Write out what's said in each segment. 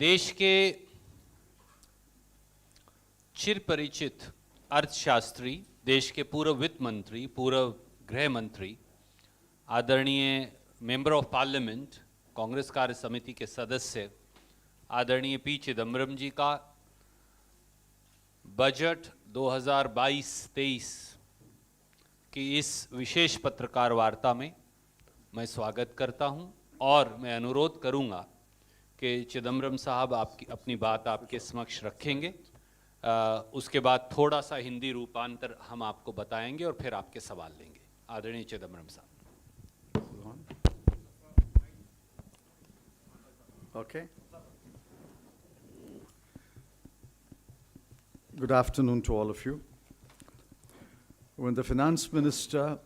देश के चिर परिचित अर्थशास्त्री, देश के पूर्व वित्त मंत्री, पूर्व गृह मंत्री, आदरणीय मेंबर ऑफ पार्लियामेंट, कांग्रेस कार्य समिति के सदस्य आदरणीय पी चिदम्बरम जी का बजट 2022-23 की इस विशेष पत्रकार वार्ता में मैं स्वागत करता हूं और मैं अनुरोध करूंगा कि चिदम्बरम साहब आपकी अपनी बात आपके समक्ष रखेंगे। उसके बाद थोड़ा सा हिंदी रूपांतर हम आपको बताएंगे और फिर आपके सवाल लेंगे। आदरणीय चिदम्बरम साहब। Okay. Good afternoon to all of you. When the Finance Minister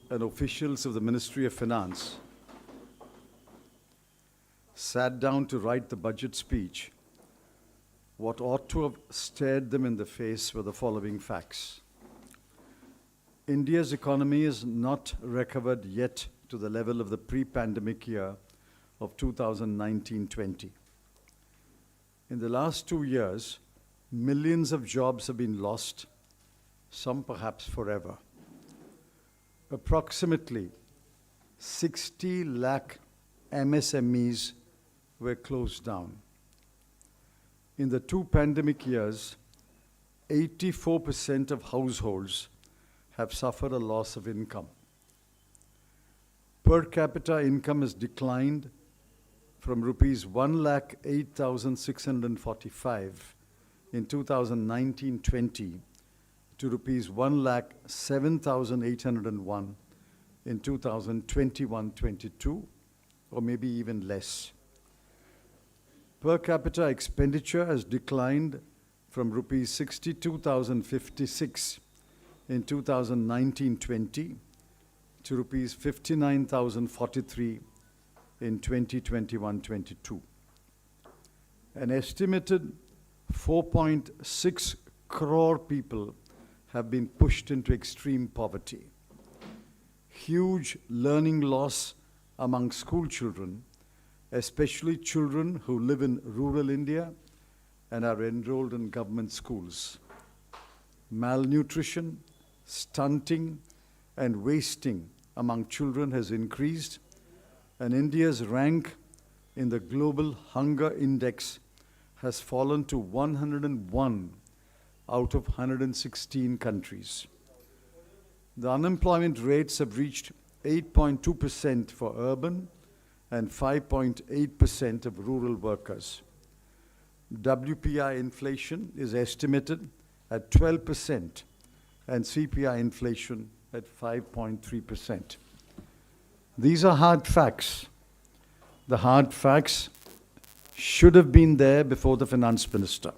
and officials of the Ministry of Finance sat down to write the budget speech, what ought to have stared them in the face were the following facts. India's economy is not recovered yet to the level of the pre-pandemic year of 2019-20. In the last 2 years, millions of jobs have been lost, some perhaps forever. Approximately 60 lakh MSMEs were closed down. In the 2 pandemic years, 84% of households have suffered a loss of income. Per capita income has declined from rupees 1,08,645 in 2019-20 to rupees 1,07,801 in 2021-22, or maybe even less. Per capita expenditure has declined from rupees 62,056 in 2019-20 to rupees 59,043 in 2021-22. An estimated 4.6 crore people have been pushed into extreme poverty. Huge learning loss among school children, especially children who live in rural India and are enrolled in government schools. Malnutrition, stunting, and wasting among children has increased, and India's rank in the Global Hunger Index has fallen to 101 out of 116 countries. The unemployment rates have reached 8.2% for urban and 5.8% of rural workers. WPI inflation is estimated at 12% and CPI inflation at 5.3%. These are hard facts. The hard facts should have been there before the finance minister.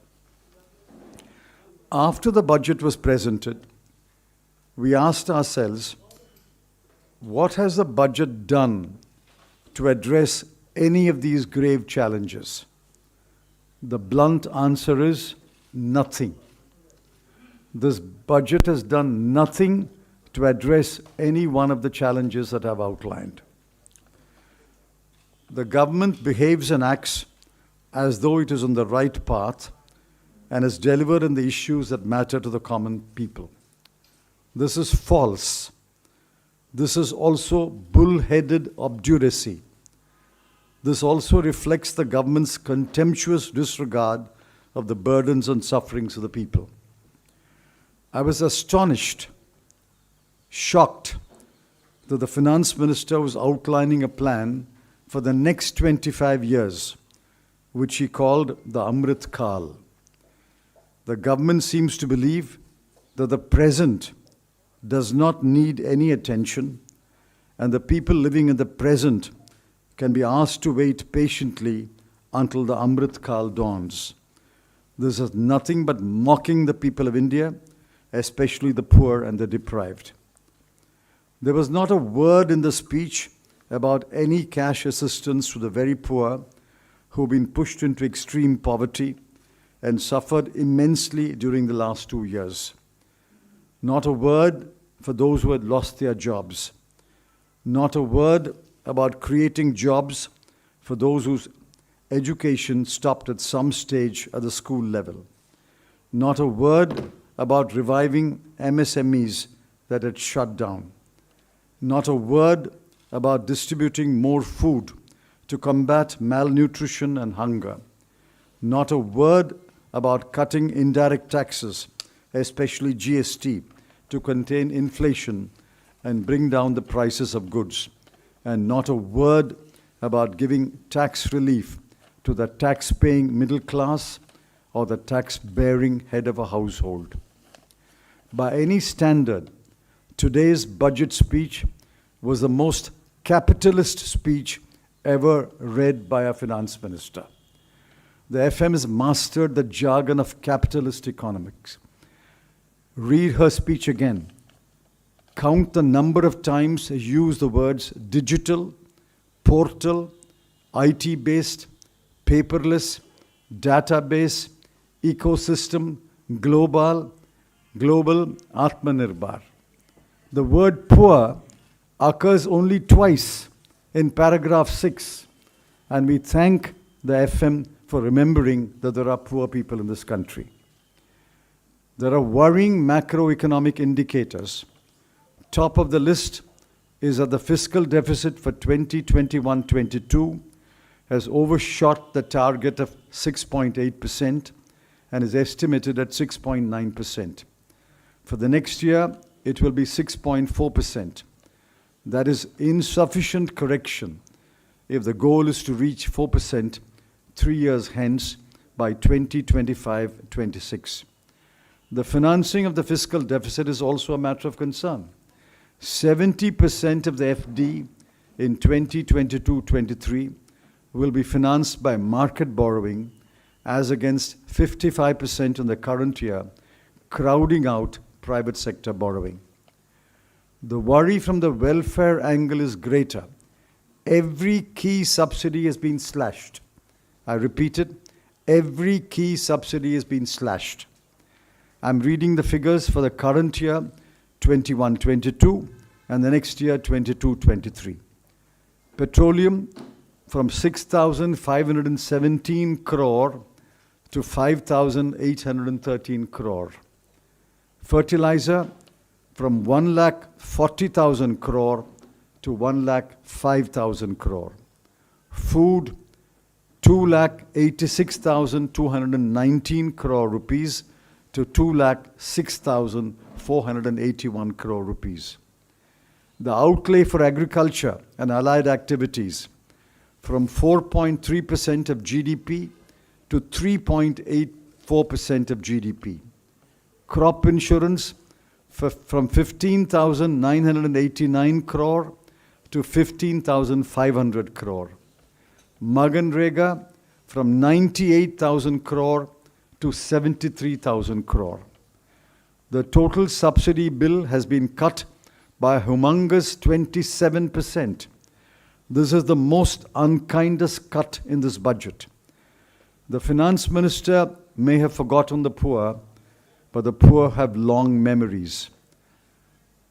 After the budget was presented, we asked ourselves, what has the budget done to address any of these grave challenges? The blunt answer is nothing. This budget has done nothing to address any one of the challenges that I've outlined. The government behaves and acts as though it is on the right path and has delivered on the issues that matter to the common people. This is false. This is also bull-headed obduracy. This also reflects the government's contemptuous disregard of the burdens and sufferings of the people. I was astonished, shocked, that the finance minister was outlining a plan for the next 25 years, which he called the Amrit Kal. The government seems to believe that the present does not need any attention, and the people living in the present can be asked to wait patiently until the Amrit Kal dawns. This is nothing but mocking the people of India, especially the poor and the deprived. There was not a word in the speech about any cash assistance to the very poor who've been pushed into extreme poverty and suffered immensely during the last 2 years. Not a word for those who had lost their jobs. Not a word about creating jobs for those whose education stopped at some stage at the school level. Not a word about reviving MSMEs that had shut down. Not a word about distributing more food to combat malnutrition and hunger. Not a word about cutting indirect taxes, especially GST, to contain inflation and bring down the prices of goods. And not a word about giving tax relief to the tax-paying middle class or the tax-bearing head of a household. By any standard, today's budget speech was the most capitalist speech ever read by a finance minister. The FM has mastered the jargon of capitalist economics. Read her speech again. Count the number of times she used the words digital, portal, IT-based, paperless, database, ecosystem, global, Atmanirbhar. The word poor occurs only twice in paragraph 6, and we thank the FM for remembering that there are poor people in this country. There are worrying macroeconomic indicators. Top of the list is that the fiscal deficit for 2021-22 has overshot the target of 6.8% and is estimated at 6.9%. For the next year, it will be 6.4%. That is insufficient correction if the goal is to reach 4% 3 years hence by 2025-26. The financing of the fiscal deficit is also a matter of concern. 70% of the FD in 2022-23 will be financed by market borrowing as against 55% in the current year, crowding out private sector borrowing. The worry from the welfare angle is greater. Every key subsidy has been slashed. I repeat it, every key subsidy has been slashed. I'm reading the figures for the current year, 21-22, and the next year, 22-23. Petroleum from 6,517 crore to 5,813 crore. Fertilizer from 1,40,000 crore to 1,05,000 crore. Food, 2,86,219 crore rupees to 2,06,481 crore rupees. The outlay for agriculture and allied activities from 4.3% of GDP to 3.84% of GDP. Crop insurance from 15,989 crore to 15,500 crore. Maganrega from 98,000 crore to 73,000 crore. The total subsidy bill has been cut by a humongous 27%. This is the most unkindest cut in this budget. The finance minister may have forgotten the poor, but the poor have long memories.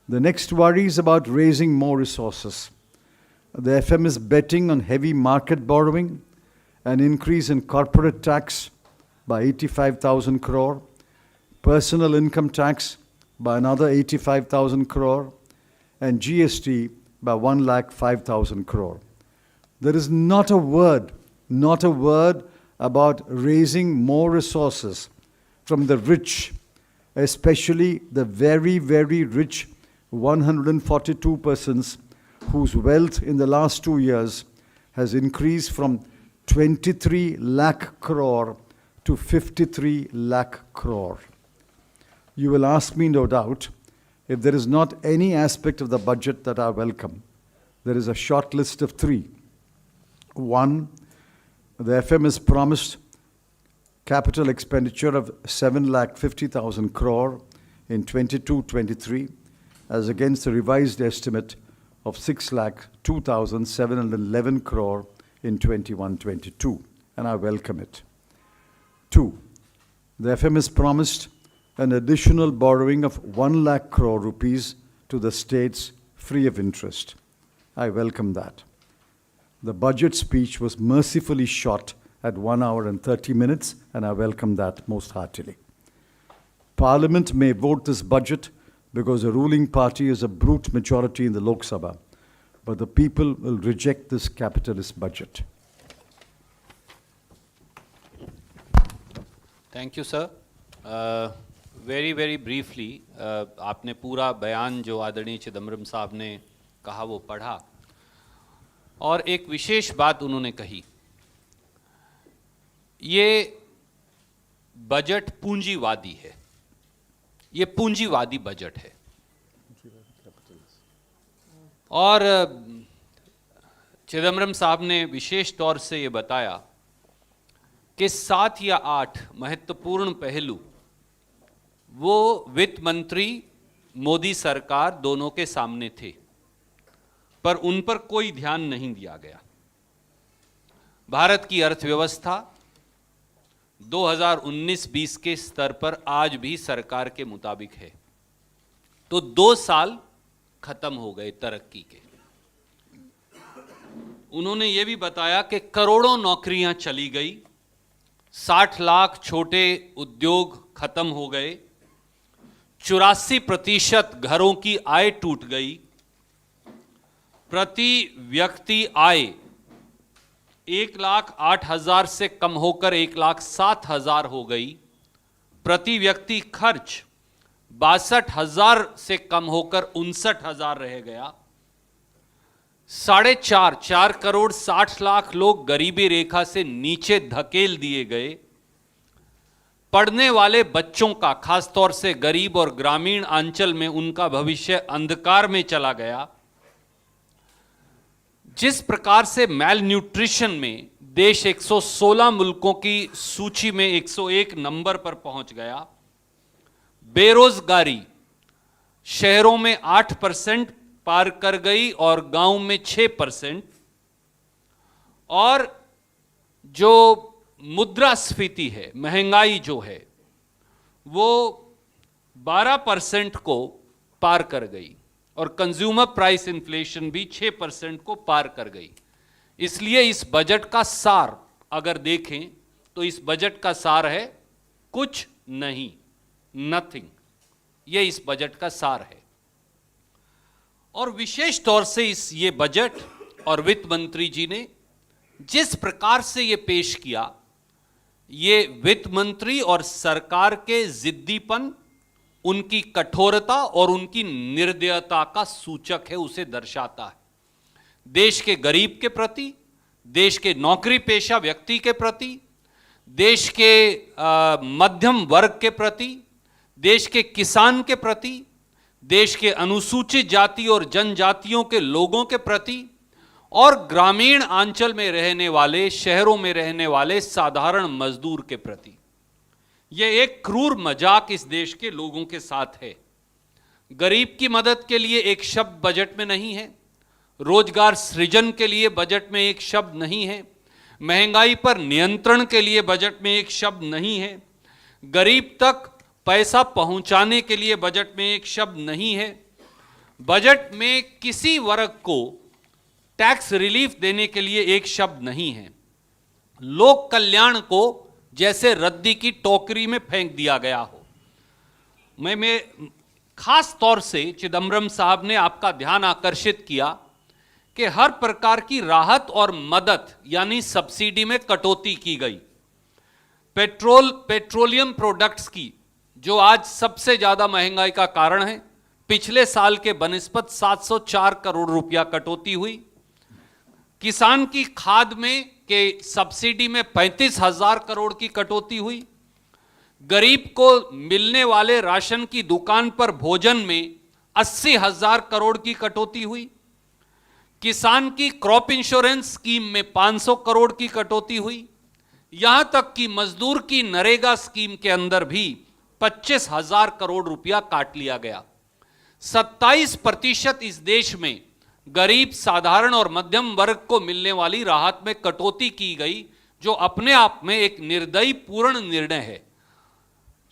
The next worry is about raising more resources. The FM is betting on heavy market borrowing, an increase in corporate tax by 85,000 crore, personal income tax by another 85,000 crore, and GST by 1,05,000 crore. There is not a word about raising more resources from the rich, especially the very, very rich 142 persons whose wealth in the last 2 years has increased from 23 lakh crore to 53 lakh crore. You will ask me, no doubt, if there is not any aspect of the budget that I welcome. There is a short list of 3. 1, the FM has promised capital expenditure of 7,50,000 crore in 22-23 as against a revised estimate of 6,02,711 crore in 21-22, and I welcome it. 2, the FM has promised an additional borrowing of 1 lakh crore rupees to the states free of interest. I welcome that. The budget speech was mercifully shot at 1 hour and 30 minutes, and I welcome that most heartily. Parliament may vote this budget because the ruling party is a brute majority in the Lok Sabha, but the people will reject this capitalist budget. Thank you sir. Very briefly आपने पूरा बयान जो आदरणीय चिदम्बरम साहब ने कहा वो पढ़ा, और एक विशेष बात उन्होंने कही, ये बजट पूंजीवादी है, ये पूंजीवादी बजट है. और चिदम्बरम साहब ने विशेष तौर से ये बताया कि 7 या 8 महत्वपूर्ण पहलू वो वित्त मंत्री मोदी सरकार दोनों के सामने थे, पर उन पर कोई ध्यान नहीं दिया गया. भारत की अर्थव्यवस्था 2019-20 के स्तर पर आज भी सरकार के मुताबिक है. तो 2 साल खत्म हो गए तरक्की के. उन्होंने ये भी बताया कि करोड़ों नौकरियां चली गई, 60 लाख छोटे उद्योग खत्म हो गए, 84% घरों की आय टूट गई, प्रति व्यक्ति आय 1,08,000 से कम होकर 1,07,000 हो गई, प्रति व्यक्ति खर्च 62,000 से कम होकर 59,000 रह गया. 4 करोड़ 60 लाख लोग गरीबी रेखा से नीचे धकेल दिए गए. पढ़ने वाले बच्चों का, खासतौर से गरीब और ग्रामीण अंचल में, उनका भविष्य अंधकार में चला गया. जिस प्रकार से मैल न्यूट्रिशन में देश 116 मुल्कों की सूची में 101 नंबर पर पहुंच गया, बेरोजगारी शहरों में 8% पार कर गई और गांव में 6%, और जो मुद्रास्फीति है, महंगाई जो है, वो 12% को पार कर गई, और कंज्यूमर प्राइस इन्फ्लेशन भी 6% को पार कर गई. इसलिए इस बजट का सार अगर देखें तो इस बजट का सार है कुछ नहीं, नथिंग. ये इस बजट का सार है. और विशेष तौर से ये बजट और वित्त मंत्री जी ने जिस प्रकार से ये पेश किया, ये वित्त मंत्री और सरकार के जिद्दीपन, उनकी कठोरता और उनकी निर्दयता का सूचक है, उसे दर्शाता है. देश के गरीब के प्रति, देश के नौकरी पेशा व्यक्ति के प्रति, देश के मध्यम वर्ग के प्रति, देश के किसान के प्रति, देश के अनुसूचित जाति और जनजातियों के लोगों के प्रति, और ग्रामीण अंचल में रहने वाले, शहरों में रहने वाले साधारण मजदूर के प्रति. यह एक क्रूर मजाक इस देश के लोगों के साथ है. गरीब की मदद के लिए एक शब्द बजट में नहीं है, रोजगार सृजन के लिए बजट में एक शब्द नहीं है, महंगाई पर नियंत्रण के लिए बजट में एक शब्द नहीं है, गरीब तक पैसा पहुंचाने के लिए बजट में एक शब्द नहीं है, बजट में किसी वर्ग को टैक्स रिलीफ देने के लिए एक शब्द नहीं है. लोक कल्याण को जैसे रद्दी की टोकरी में फेंक दिया गया हो. मैं खास तौर से चिदम्बरम साहब ने आपका ध्यान आकर्षित किया कि हर प्रकार की राहत और मदद यानी सब्सिडी में कटौती की गई. पेट्रोलियम प्रोडक्ट्स की, जो आज सबसे ज्यादा महंगाई का कारण है, पिछले साल के बनिस्बत 704 करोड़ रुपया कटौती हुई. किसान की खाद में के सब्सिडी में 35,000 करोड़ की कटौती हुई. गरीब को मिलने वाले राशन की दुकान पर भोजन में 80,000 करोड़ की कटौती हुई. किसान की क्रॉप इंश्योरेंस स्कीम में 500 करोड़ की कटौती हुई. यहां तक कि मजदूर की नरेगा स्कीम के अंदर भी 25,000 करोड़ रुपया काट लिया गया. 27% इस देश में गरीब, साधारण और मध्यम वर्ग को मिलने वाली राहत में कटौती की गई, जो अपने आप में एक निर्दयी पूर्ण निर्णय है.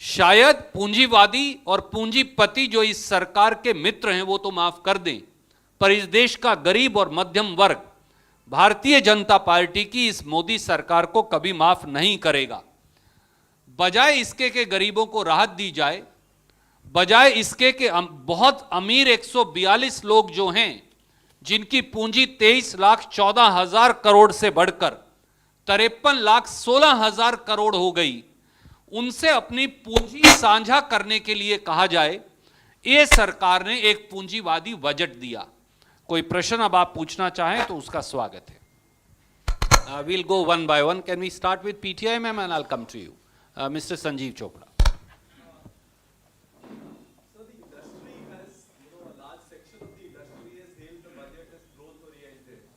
शायद पूंजीवादी और पूंजीपति जो इस सरकार के मित्र हैं वो तो माफ कर दें, पर इस देश का गरीब और मध्यम वर्ग भारतीय जनता पार्टी की इस मोदी सरकार को कभी माफ नहीं करेगा। बजाय इसके कि गरीबों को राहत दी जाए, बजाय इसके कि बहुत अमीर 142 लोग जो हैं, जिनकी पूंजी 23,14,000 करोड़ से बढ़कर 53,16,000 करोड़ हो गई, उनसे अपनी पूंजी साझा करने के लिए कहा जाए, ये सरकार ने एक पूंजीवादी बजट दिया। कोई प्रश्न अब आप पूछना चाहें तो उसका स्वागत है। We'll go one by one. Can we start with PTI, ma'am, and I'll come to you. Mr. Sanjeev Chopra. So the industry has, a large section of the industry has hailed the budget as growth oriented,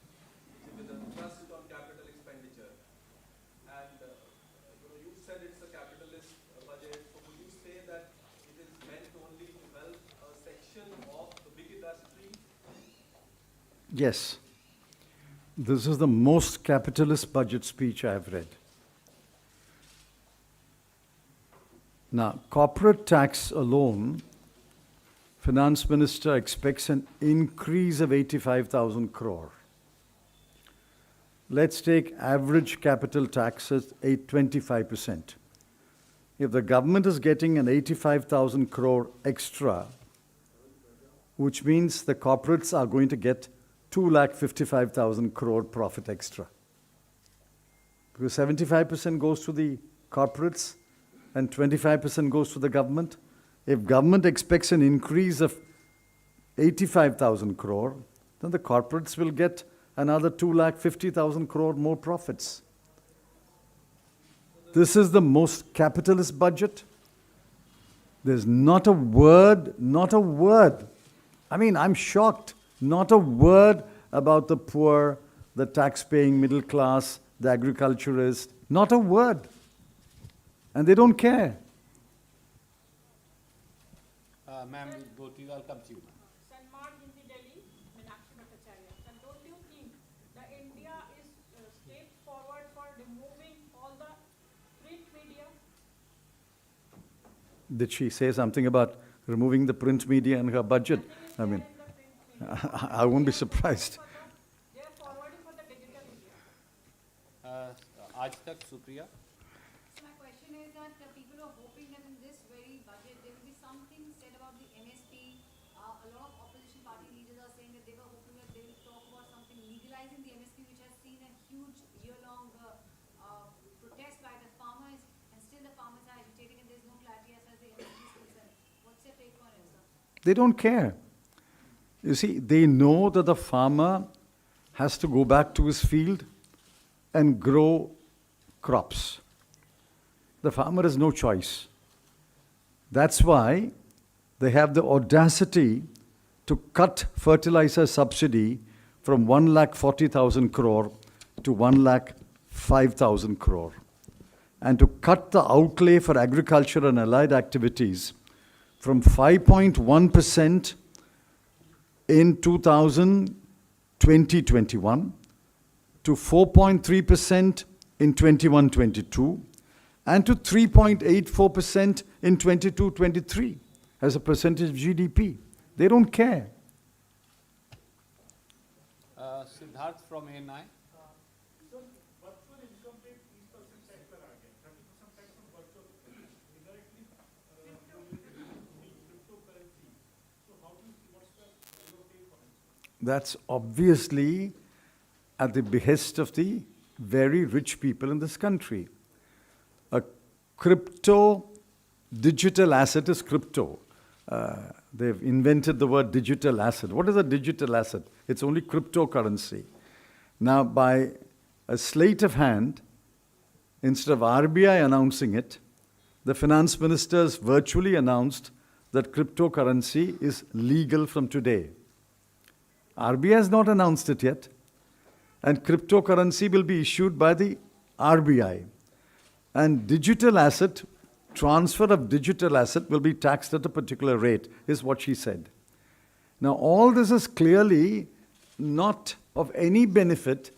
with a thrust on capital expenditure. And you said it's a capitalist budget. So would you say that it is meant only to help a section of the big industry? Yes. This is the most capitalist budget speech I've read. Now, corporate tax alone, Finance Minister expects an increase of 85,000 crore. Let's take average capital tax as 25%. If the government is getting an 85,000 crore extra, which means the corporates are going to get 2,55,000 crore profit extra. Because 75% goes to the corporates and 25% goes to the government. If government expects an increase of 85,000 crore, then the corporates will get another 2,50,000 crore more profits. This is the most capitalist budget. There's not a word. I mean, I'm shocked. Not a word about the poor, the tax-paying middle class, the agriculturist. Not a word. And they don't care. Ma'am, we'll go to you. I'll come to you. Salman in the Delhi, Meenakshi Bhattacharya. And don't you think that India is step forward for removing all the print media? Did she say something about removing the print media in her budget? I mean, I won't be surprised. They are forwarding for the digital media. आज तक Supriya. So my question is that people are hoping that in this very budget there will be something said about the MSP. A lot of opposition party leaders are saying that they were hoping that they will talk about something legalizing the MSP, which has seen a huge year-long protest by the farmers, and still the farmers are agitating and there's no clarity as far as the MSP is concerned. What's your take on it, sir? They don't care. You see, they know that the farmer has to go back to his field and grow crops. The farmer has no choice. That's why they have the audacity to cut fertilizer subsidy from 1,40,000 crore to 1,05,000 crore, and to cut the outlay for agriculture and allied activities from 5.1% in 2020-21 to 4.3% in 21-22 and to 3.84% in 22-23 as a percentage of GDP. They don't care. Siddharth from ANI. So, virtual income rate 30% tax per target, 30% tax on virtual, indirectly cryptocurrency. So, how do you see what's your take on it? That's obviously at the behest of the very rich people in this country. A crypto digital asset is crypto. They've invented the word digital asset. What is a digital asset? It's only cryptocurrency. Now, by a sleight of hand, instead of RBI announcing it, the finance ministers virtually announced that cryptocurrency is legal from today. RBI has not announced it yet, and cryptocurrency will be issued by the RBI. And digital asset, transfer of digital asset will be taxed at a particular rate, is what she said. Now, all this is clearly not of any benefit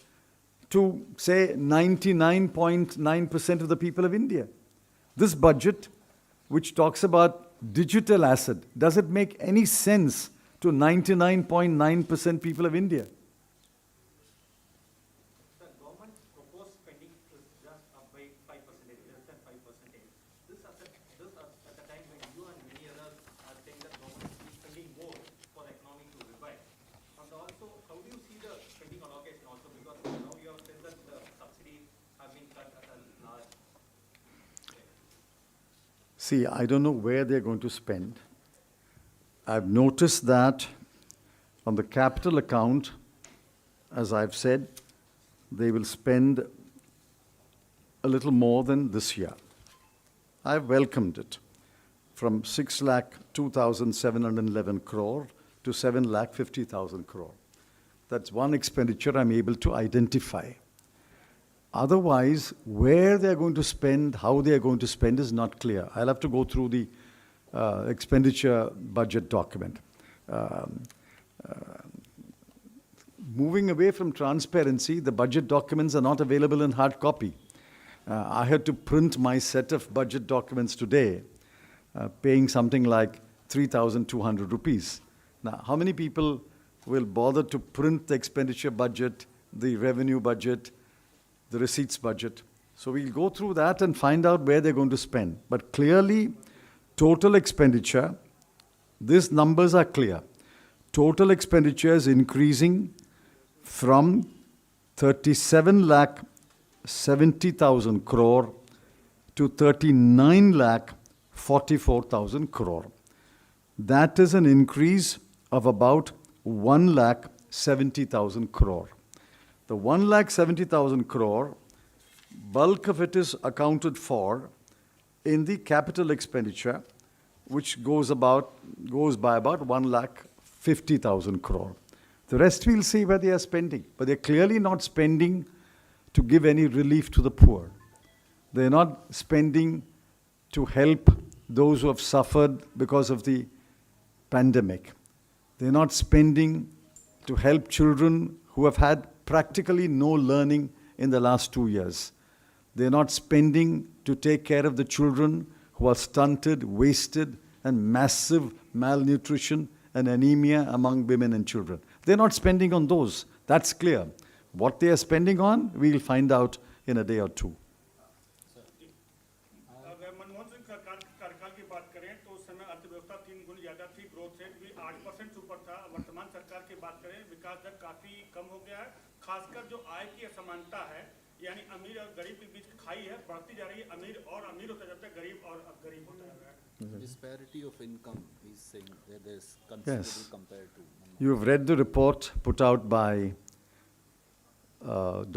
to, say, 99.9% of the people of India. This budget, which talks about digital asset, does it make any sense to 99.9% people of India? See, I don't know where they're going to spend. I've noticed that on the capital account, as I've said, they will spend a little more than this year. I've welcomed it from 6,02,711 crore to 7,50,000 crore. That's one expenditure I'm able to identify. Otherwise, where they're going to spend, how they're going to spend is not clear. I'll have to go through the expenditure budget document. Moving away from transparency, the budget documents are not available in hard copy. I had to print my set of budget documents today, paying something like 3,200 rupees. Now, how many people will bother to print the expenditure budget, the revenue budget, the receipts budget? So we'll go through that and find out where they're going to spend. But clearly, total expenditure, these numbers are clear. Total expenditure is increasing from 37,70,000 crore to 39,44,000 crore. That is an increase of about 1,70,000 crore. The 1,70,000 crore, bulk of it is accounted for in the capital expenditure, which goes by about 1,50,000 crore. The rest we'll see where they are spending, but they're clearly not spending to give any relief to the poor. They're not spending to help those who have suffered because of the pandemic. They're not spending to help children who have had practically no learning in the last 2 years. They're not spending to take care of the children who are stunted, wasted, and massive malnutrition and anemia among women and children. They're not spending on those. That's clear. What they are spending on, we'll find out in a day or two. अगर मनमोहन सिंह कार्यकाल की बात करें तो उस समय अर्थव्यवस्था 3 गुना ज्यादा थी, ग्रोथ रेट भी 8% से ऊपर था। वर्तमान सरकार की बात करें, विकास दर काफी कम हो गया है। खासकर जो आय की असमानता है, यानी अमीर और गरीब के बीच खाई है, बढ़ती जा रही है। अमीर होता जाता है, गरीब और गरीब होता जा रहा है। Disparity of income, he's saying that there's considerable compared to. You've read the report put out by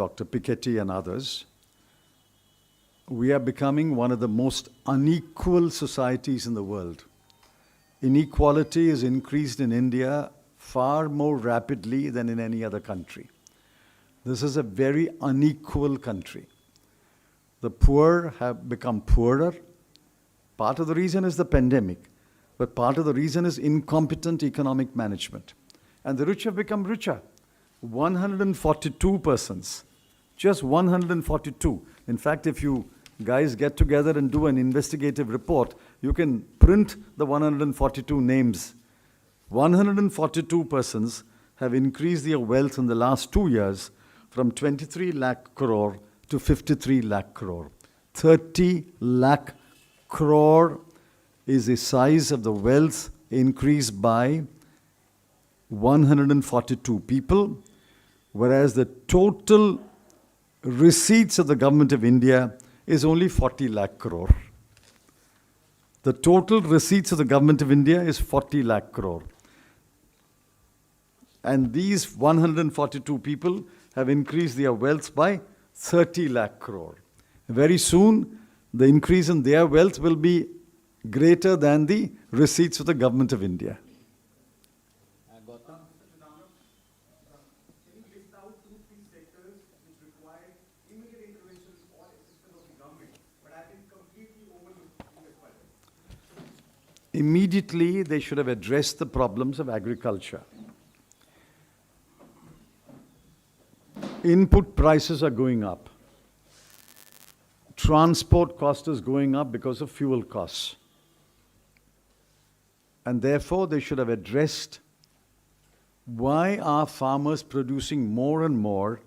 Dr. Piketty and others. We are becoming one of the most unequal societies in the world. Inequality is increased in India far more rapidly than in any other country. This is a very unequal country. The poor have become poorer. Part of the reason is the pandemic, but part of the reason is incompetent economic management. And the rich have become richer. 142 persons, just 142. In fact, if you guys get together and do an investigative report, you can print the 142 names. 142 persons have increased their wealth in the last 2 years from 23 lakh crore to 53 lakh crore. 30 lakh crore is the size of the wealth increased by 142 people, whereas the total receipts of the government of India is only 40 lakh crore. The total receipts of the government of India is 40 lakh crore. And these 142 people have increased their wealth by 30 lakh crore. Very soon, the increase in their wealth will be greater than the receipts of the government of India. Can you list out 2-3 sectors which require immediate intervention or assistance of the government, but have been completely overlooked in this budget? Immediately, they should have addressed the problems of agriculture. Input prices are going up. Transport cost is going up because of fuel costs. And therefore, they should have addressed why are farmers producing more and more,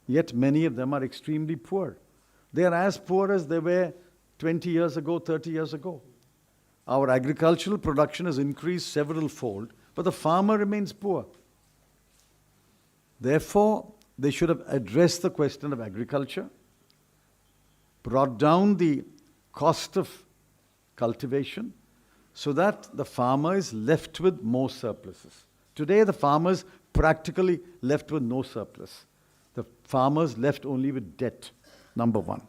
yet many of them are extremely poor. They are as poor as they were 20 years ago, 30 years ago. Our agricultural production has increased several fold, but the farmer remains poor. Therefore, they should have addressed the question of agriculture, brought down the cost of cultivation, so that the farmer is left with more surpluses. Today, the farmers practically left with no surplus. The farmers left only with debt, number one.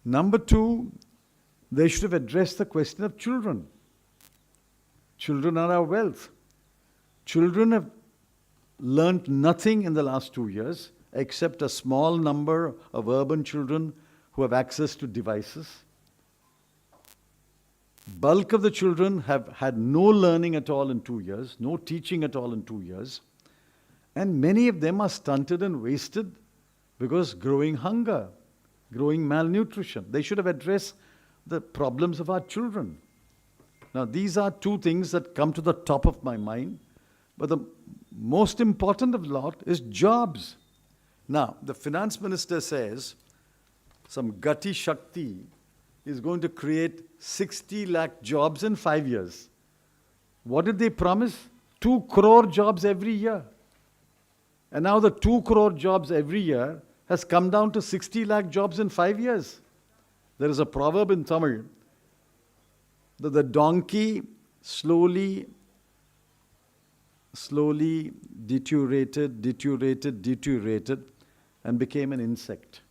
Number two, they should have addressed the question of children. Children are our wealth. Children have learnt nothing in the last 2 years, except a small number of urban children who have access to devices. Bulk of the children have had no learning at all in 2 years, no teaching at all in 2 years, and many of them are stunted and wasted because growing hunger, growing malnutrition. They should have addressed the problems of our children. Now, these are two things that come to the top of my mind, but the most important of lot is jobs. Now, the finance minister says some Gati Shakti is going to create 60 lakh jobs in 5 years. What did they promise? 2 crore jobs every year. And now the 2 crore jobs every year has come down to 60 lakh jobs in 5 years. There is a proverb in Tamil that the donkey slowly deteriorated and became an insect.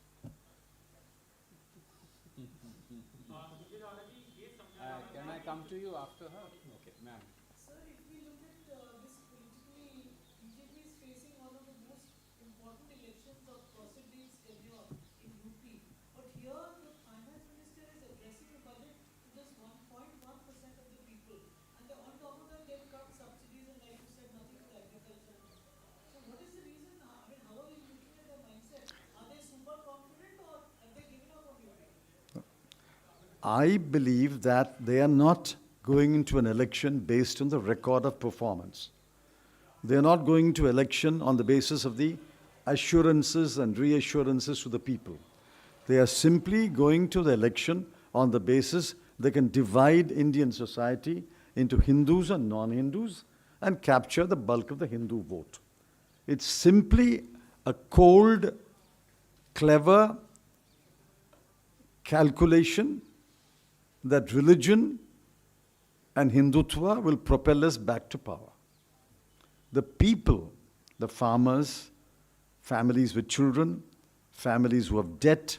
Can I come to you after her? Okay, ma'am. Sir, if we look at this politically, BJP is facing one of the most important elections of President's tenure in UP. But here, the finance minister is addressing the budget to just 1.1% of the people. And on top of that, they've cut subsidies and, like you said, nothing for agriculture. So what is the reason? I mean, how are we looking at their mindset? Are they super confident or have they given up on UP? I believe that they are not going into an election based on the record of performance. They are not going into election on the basis of the assurances and reassurances to the people. They are simply going to the election on the basis they can divide Indian society into Hindus and non-Hindus and capture the bulk of the Hindu vote. It's simply a cold, clever calculation that religion and Hindutva will propel us back to power. The people, the farmers, families with children, families who have debt,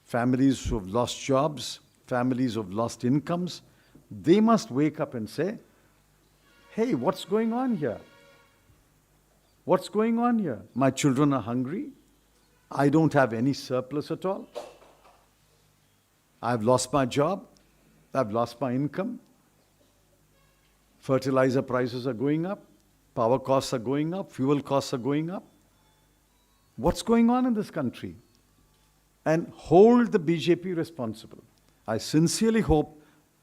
families who have lost jobs, families who have lost incomes, they must wake up and say, hey, what's going on here? What's going on here? My children are hungry. I don't have any surplus at all. I've lost my job. I've lost my income. Fertilizer prices are going up. Power costs are going up. Fuel costs are going up. What's going on in this country? And hold the BJP responsible. I sincerely hope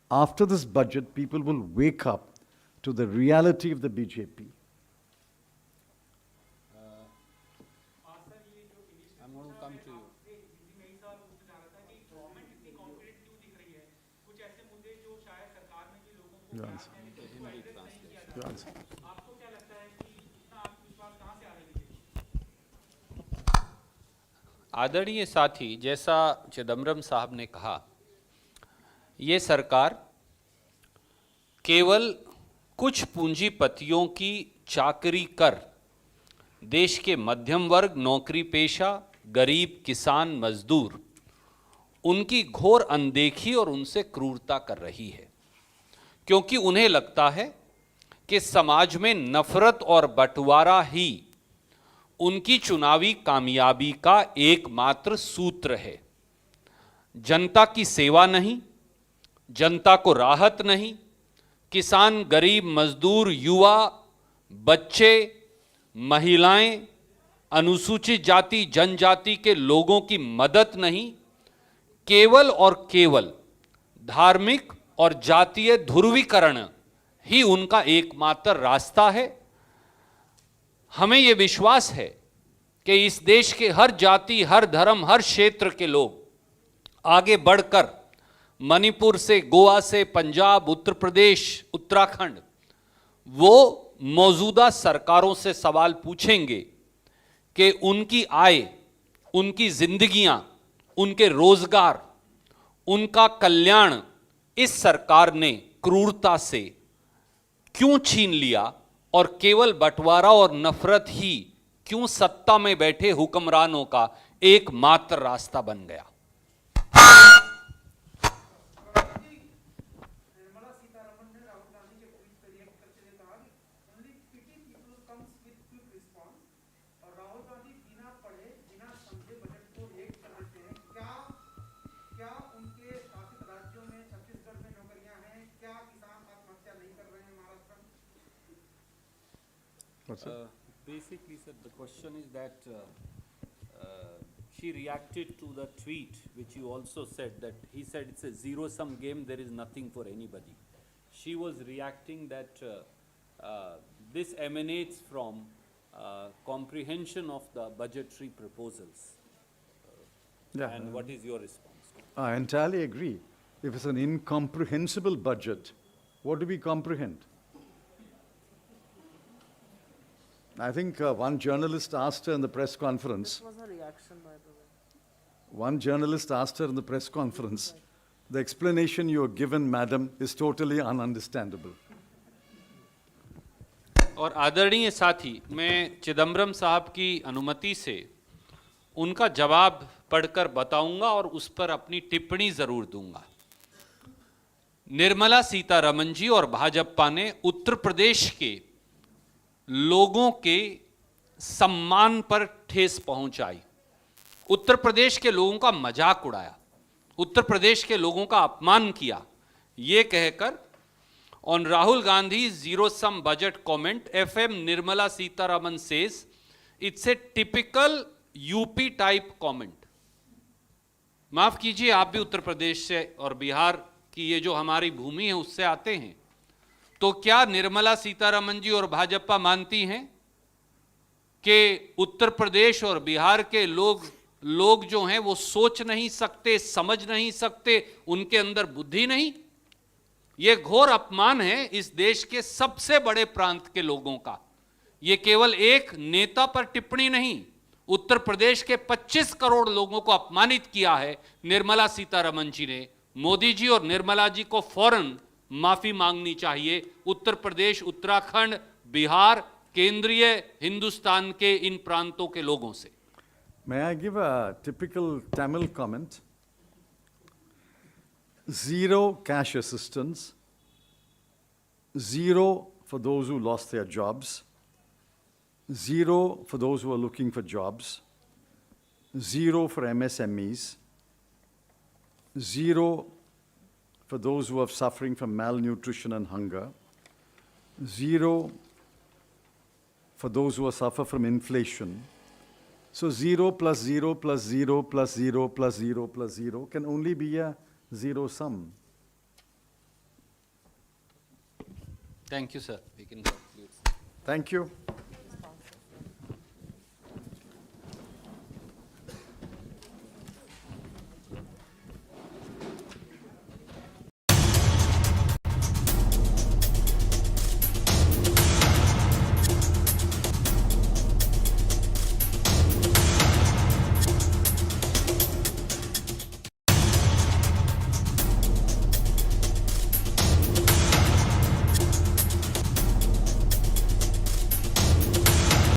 after this budget, people will wake up to the reality of the BJP. I'm going to come to you. आदरणीय साथी, जैसा चिदम्बरम साहब ने कहा, ये सरकार केवल कुछ पूंजीपतियों की चाकरी कर देश के मध्यम वर्ग, नौकरी पेशा, गरीब, किसान, मजदूर, उनकी घोर अनदेखी और उनसे क्रूरता कर रही है, क्योंकि उन्हें लगता है कि समाज में नफरत और बंटवारा ही उनकी चुनावी कामयाबी का एकमात्र सूत्र है। जनता की सेवा नहीं, जनता को राहत नहीं, किसान, गरीब, मजदूर, युवा, बच्चे, महिलाएं, अनुसूचित जाति, जनजाति के लोगों की मदद नहीं, केवल और केवल धार्मिक और जातीय ध्रुवीकरण ही उनका एकमात्र रास्ता है। हमें यह विश्वास है कि इस देश के हर जाति, हर धर्म, हर क्षेत्र के लोग आगे बढ़कर मणिपुर से, गोवा से, पंजाब, उत्तर प्रदेश, उत्तराखंड, वो मौजूदा सरकारों से सवाल पूछेंगे कि उनकी आय, उनकी जिंदगियां, उनके रोजगार, उनका कल्याण इस सरकार ने क्रूरता से क्यों छीन लिया और केवल बंटवारा और नफरत ही क्यों सत्ता में बैठे हुक्मरानों का एकमात्र रास्ता बन गया। निर्मला सीतारमण ने राहुल गांधी के ट्वीट पर रिएक्ट करते हुए कहा कि only pity people comes with quick response, और राहुल गांधी बिना पढ़े बिना समझे बजट को रिएक्ट कर देते हैं। क्या उनके शासित राज्यों में छत्तीसगढ़ में नौकरियां हैं? क्या किसान आत्महत्या नहीं कर रहे हैं महाराष्ट्र में? Basically, sir, the question is that she reacted to the tweet, which you also said that he said it's a zero-sum game, there is nothing for anybody. She was reacting that this emanates from comprehension of the budgetary proposals. And what is your response to that? I entirely agree. If it's an incomprehensible budget, what do we comprehend? I think one journalist asked her in the press conference. was a reaction, by the way. One journalist asked her in the press conference, the explanation you have given, madam, is totally ununderstandable. और आदरणीय साथी, मैं चिदम्बरम साहब की अनुमति से उनका जवाब पढ़कर बताऊंगा और उस पर अपनी टिप्पणी जरूर दूंगा। निर्मला सीतारमण जी और भाजपा ने उत्तर प्रदेश के लोगों के सम्मान पर ठेस पहुंचाई, उत्तर प्रदेश के लोगों का मजाक उड़ाया, उत्तर प्रदेश के लोगों का अपमान किया, ये कहकर on Rahul Gandhi's zero-sum budget comment, FM Nirmala Sitharaman says it's a typical UP type comment. माफ कीजिए, आप भी उत्तर प्रदेश से और बिहार की ये जो हमारी भूमि है उससे आते हैं, तो क्या निर्मला सीतारमण जी और भाजपा मानती हैं कि उत्तर प्रदेश और बिहार के लोग जो हैं वो सोच नहीं सकते, समझ नहीं सकते, उनके अंदर बुद्धि नहीं? ये घोर अपमान है इस देश के सबसे बड़े प्रांत के लोगों का। ये केवल एक नेता पर टिप्पणी नहीं, उत्तर प्रदेश के 25 करोड़ लोगों को अपमानित किया है निर्मला सीतारमण जी ने। मोदी जी और निर्मला जी को फौरन माफी मांगनी चाहिए उत्तर प्रदेश, उत्तराखंड, बिहार, केंद्रीय हिंदुस्तान के इन प्रांतों के लोगों से। May I give a typical Tamil comment? Zero cash assistance, zero for those who lost their jobs, zero for those who are looking for jobs, zero for MSMEs, zero for those who are suffering from malnutrition and hunger, zero for those who suffer from inflation. So 0 plus 0 plus 0 plus 0 plus 0 plus 0 can only be a zero sum. Thank you, sir. We can conclude. Thank you.